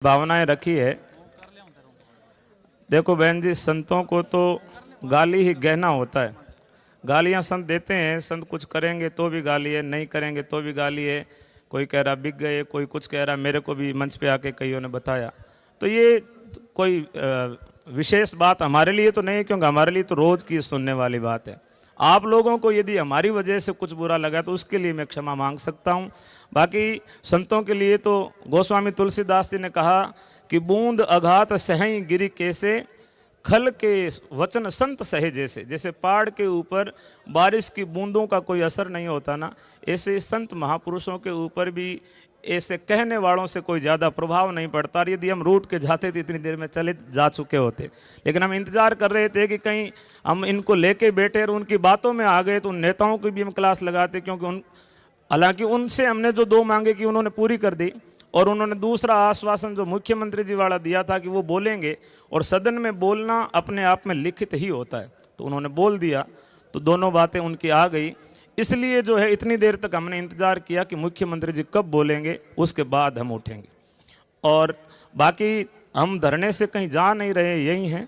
भावनाएं रखी है। देखो बहन जी, संतों को तो गाली ही गहना होता है। गालियां संत देते हैं, संत कुछ करेंगे तो भी गाली है, नहीं करेंगे तो भी गाली है। कोई कह रहा बिक गए, कोई कुछ कह रहा, मेरे को भी मंच पे आके कईयों ने बताया। तो ये कोई विशेष बात हमारे लिए तो नहीं, क्योंकि हमारे लिए तो रोज की सुनने वाली बात है। आप लोगों को यदि हमारी वजह से कुछ बुरा लगा तो उसके लिए मैं क्षमा मांग सकता हूँ। बाकी संतों के लिए तो गोस्वामी तुलसीदास जी ने कहा कि बूंद अघात सहई गिरि कैसे, खल के वचन संत सहे जैसे। जैसे पहाड़ के ऊपर बारिश की बूंदों का कोई असर नहीं होता ना, ऐसे संत महापुरुषों के ऊपर भी ऐसे कहने वालों से कोई ज़्यादा प्रभाव नहीं पड़ता। और यदि हम रूट के जाते थे इतनी देर में चले जा चुके होते, लेकिन हम इंतजार कर रहे थे कि कहीं हम इनको लेके बैठे और उनकी बातों में आ गए तो उन नेताओं की भी हम क्लास लगाते, क्योंकि हालांकि उनसे हमने जो दो मांगे कि उन्होंने पूरी कर दी, और उन्होंने दूसरा आश्वासन जो मुख्यमंत्री जी वाला दिया था कि वो बोलेंगे, और सदन में बोलना अपने आप में लिखित ही होता है, तो उन्होंने बोल दिया, तो दोनों बातें उनकी आ गई। इसलिए जो है इतनी देर तक हमने इंतजार किया कि मुख्यमंत्री जी कब बोलेंगे, उसके बाद हम उठेंगे। और बाकी हम धरने से कहीं जा नहीं रहे, यही हैं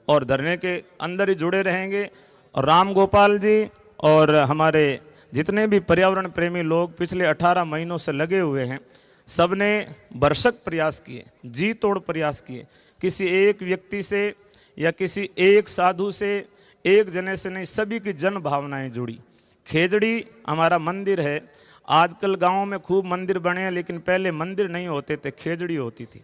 और धरने के अंदर ही जुड़े रहेंगे। और राम गोपाल जी और हमारे जितने भी पर्यावरण प्रेमी लोग पिछले 18 महीनों से लगे हुए हैं, सबने भरसक प्रयास किए, जी तोड़ प्रयास किए। किसी एक व्यक्ति से या किसी एक साधु से, एक जने से नहीं, सभी की जन भावनाएं जुड़ी। खेजड़ी हमारा मंदिर है। आजकल गांव में खूब मंदिर बने हैं, लेकिन पहले मंदिर नहीं होते थे, खेजड़ी होती थी।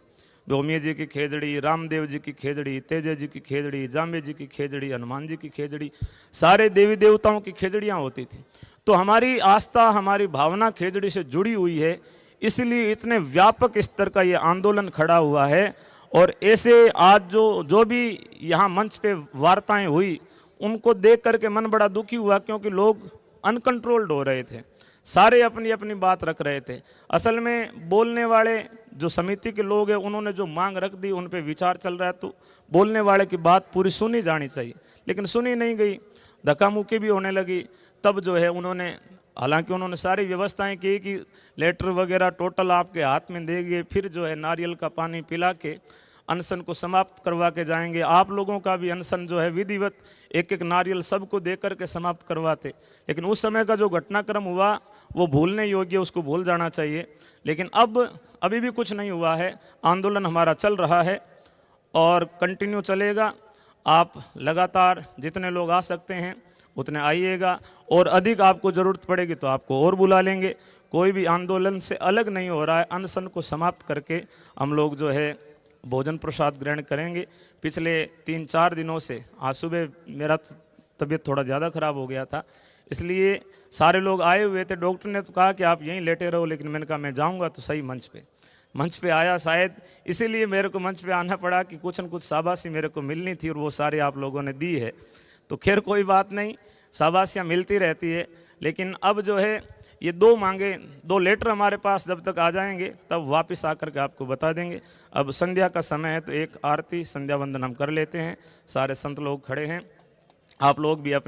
भौमिया जी की खेजड़ी, रामदेव जी की खेजड़ी, तेजे जी की खेजड़ी, जाम्बे जी की खेजड़ी, हनुमान जी की खेजड़ी, सारे देवी देवताओं की खेजड़ियाँ होती थी। तो हमारी आस्था, हमारी भावना खेजड़ी से जुड़ी हुई है, इसलिए इतने व्यापक स्तर का ये आंदोलन खड़ा हुआ है। और ऐसे आज जो भी यहाँ मंच पे वार्ताएं हुई, उनको देख करके मन बड़ा दुखी हुआ, क्योंकि लोग अनकंट्रोल्ड हो रहे थे, सारे अपनी अपनी बात रख रहे थे। असल में बोलने वाले जो समिति के लोग हैं, उन्होंने जो मांग रख दी, उन पे विचार चल रहा है, तो बोलने वाले की बात पूरी सुनी जानी चाहिए, लेकिन सुनी नहीं गई, धक्का मुक्की भी होने लगी। तब जो है उन्होंने, हालांकि उन्होंने सारी व्यवस्थाएं की कि लेटर वगैरह टोटल आपके हाथ में देंगे, फिर जो है नारियल का पानी पिला के अनशन को समाप्त करवा के जाएंगे। आप लोगों का भी अनशन जो है विधिवत एक एक नारियल सबको दे करके समाप्त करवाते। लेकिन उस समय का जो घटनाक्रम हुआ वो भूलने योग्य, उसको भूल जाना चाहिए। लेकिन अब अभी भी कुछ नहीं हुआ है, आंदोलन हमारा चल रहा है और कंटिन्यू चलेगा। आप लगातार जितने लोग आ सकते हैं उतने आइएगा, और अधिक आपको ज़रूरत पड़ेगी तो आपको और बुला लेंगे। कोई भी आंदोलन से अलग नहीं हो रहा है। अनशन को समाप्त करके हम लोग जो है भोजन प्रसाद ग्रहण करेंगे। पिछले 3-4 दिनों से, आज सुबह मेरा तबीयत थोड़ा ज़्यादा ख़राब हो गया था, इसलिए सारे लोग आए हुए थे। डॉक्टर ने तो कहा कि आप यहीं लेटे रहो, लेकिन मैंने कहा मैं जाऊंगा तो सही मंच पे आया, शायद इसीलिए मेरे को मंच पे आना पड़ा कि कुछ न कुछ शाबाशी मेरे को मिलनी थी, और वो सारी आप लोगों ने दी है। तो खैर कोई बात नहीं, शाबाशियाँ मिलती रहती है। लेकिन अब जो है ये दो मांगे, 2 लेटर हमारे पास जब तक आ जाएंगे तब वापस आकर के आपको बता देंगे। अब संध्या का समय है, तो एक आरती संध्या वंदन हम कर लेते हैं। सारे संत लोग खड़े हैं, आप लोग भी अपने